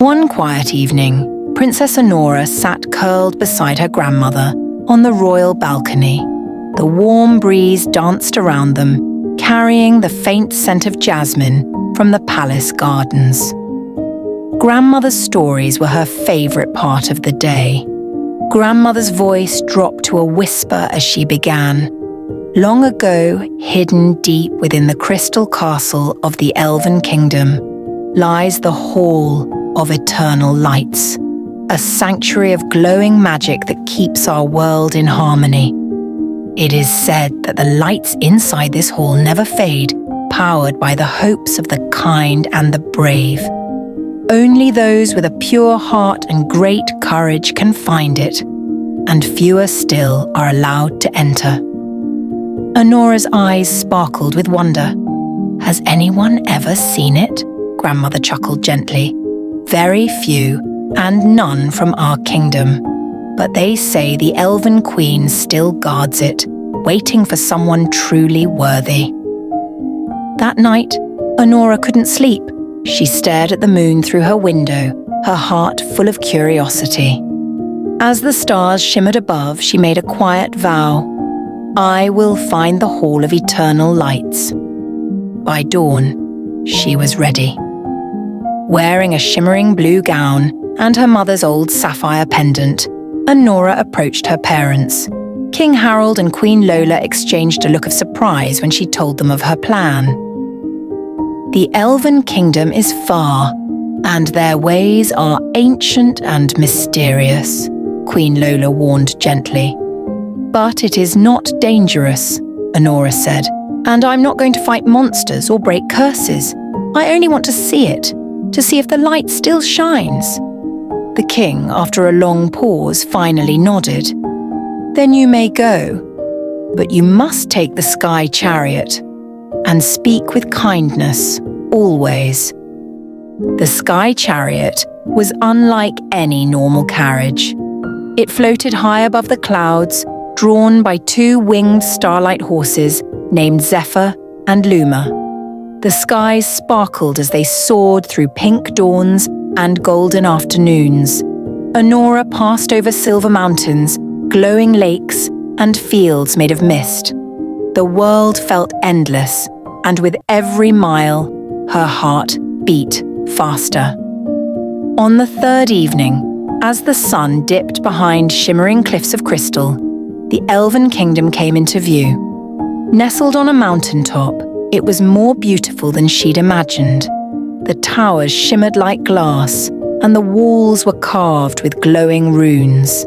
One quiet evening, Princess Annora sat curled beside her grandmother on the royal balcony. The warm breeze danced around them, carrying the faint scent of jasmine from the palace gardens. Grandmother's stories were her favorite part of the day. Grandmother's voice dropped to a whisper as she began. Long ago, hidden deep within the crystal castle of the Elven Kingdom, lies the Hall of Eternal Lights, a sanctuary of glowing magic that keeps our world in harmony. It is said that the lights inside this hall never fade, powered by the hopes of the kind and the brave. Only those with a pure heart and great courage can find it, and fewer still are allowed to enter. Annora's eyes sparkled with wonder. Has anyone ever seen it? Grandmother chuckled gently. Very few, and none from our kingdom. But they say the Elven Queen still guards it, waiting for someone truly worthy. That night, Annora couldn't sleep. She stared at the moon through her window, her heart full of curiosity. As the stars shimmered above, she made a quiet vow. I will find the Hall of Eternal Lights. By dawn, she was ready. Wearing a shimmering blue gown and her mother's old sapphire pendant, Annora approached her parents. King Harold and Queen Lola exchanged a look of surprise when she told them of her plan. The Elven Kingdom is far, and their ways are ancient and mysterious, Queen Lola warned gently. But it is not dangerous, Annora said, and I'm not going to fight monsters or break curses. I only want to see it, to see if the light still shines. The king, after a long pause, finally nodded. Then you may go, but you must take the sky chariot and speak with kindness, always. The sky chariot was unlike any normal carriage. It floated high above the clouds, drawn by two winged starlight horses named Zephyr and Luma. The skies sparkled as they soared through pink dawns and golden afternoons. Annora passed over silver mountains, glowing lakes, and fields made of mist. The world felt endless, and with every mile, her heart beat faster. On the third evening, as the sun dipped behind shimmering cliffs of crystal, the Elven Kingdom came into view. Nestled on a mountaintop, it was more beautiful than she'd imagined. The towers shimmered like glass, and the walls were carved with glowing runes.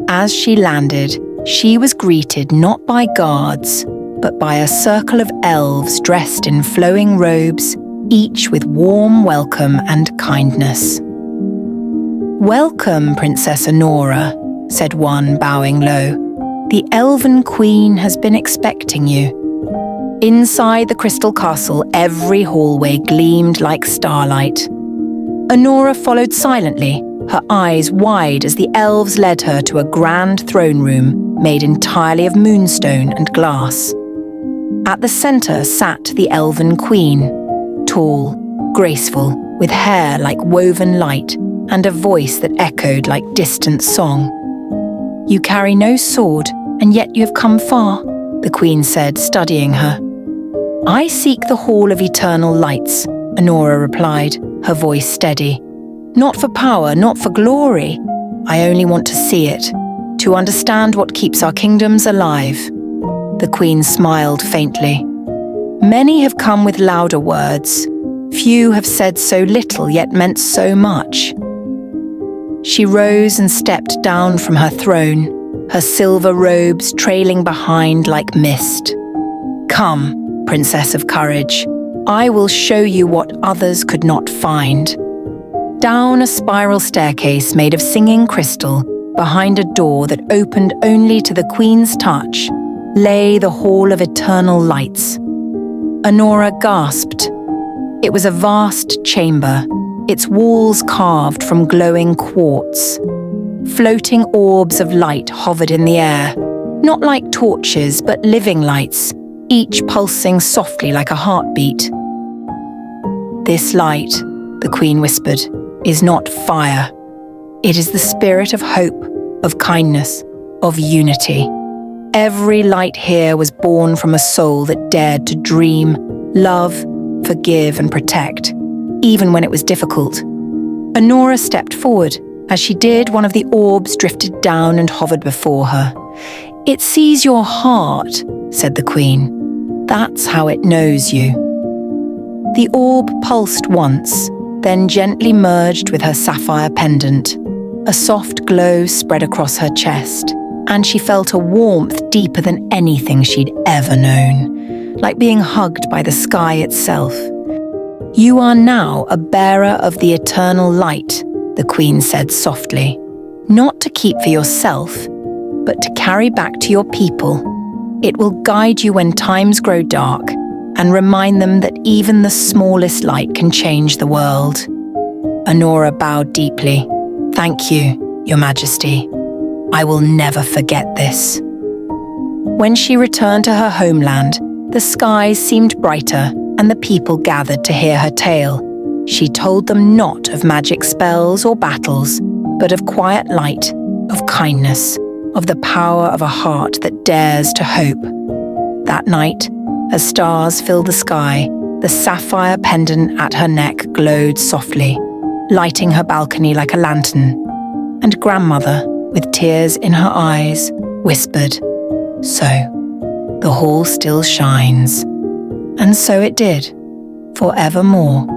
As she landed, she was greeted not by guards, but by a circle of elves dressed in flowing robes, each with warm welcome and kindness. Welcome, Princess Annora, said one, bowing low. The Elven Queen has been expecting you. Inside the crystal castle, every hallway gleamed like starlight. Annora followed silently, her eyes wide as the elves led her to a grand throne room made entirely of moonstone and glass. At the center sat the Elven Queen, tall, graceful, with hair like woven light and a voice that echoed like distant song. You carry no sword, and yet you have come far, the Queen said, studying her. I seek the Hall of Eternal Lights, Annora replied, her voice steady. Not for power, not for glory. I only want to see it, to understand what keeps our kingdoms alive. The Queen smiled faintly. Many have come with louder words. Few have said so little yet meant so much. She rose and stepped down from her throne, her silver robes trailing behind like mist. Come, Princess of Courage, I will show you what others could not find. Down a spiral staircase made of singing crystal, behind a door that opened only to the Queen's touch, lay the Hall of Eternal Lights. Annora gasped. It was a vast chamber, its walls carved from glowing quartz. Floating orbs of light hovered in the air, not like torches but living lights, each pulsing softly like a heartbeat. This light, the Queen whispered, is not fire. It is the spirit of hope, of kindness, of unity. Every light here was born from a soul that dared to dream, love, forgive, and protect, even when it was difficult. Annora stepped forward. As she did, one of the orbs drifted down and hovered before her. "It sees your heart," said the Queen. "That's how it knows you." The orb pulsed once, then gently merged with her sapphire pendant. A soft glow spread across her chest, and she felt a warmth deeper than anything she'd ever known, like being hugged by the sky itself. "You are now a bearer of the eternal light," the Queen said softly, "not to keep for yourself, but to carry back to your people. It will guide you when times grow dark and remind them that even the smallest light can change the world." Annora bowed deeply. "Thank you, Your Majesty. I will never forget this." When she returned to her homeland, the skies seemed brighter and the people gathered to hear her tale. She told them not of magic spells or battles, but of quiet light, of kindness, of the power of a heart that dares to hope. That night, as stars filled the sky, the sapphire pendant at her neck glowed softly, lighting her balcony like a lantern. And Grandmother, with tears in her eyes, whispered, "So, the hall still shines." And so it did, forevermore.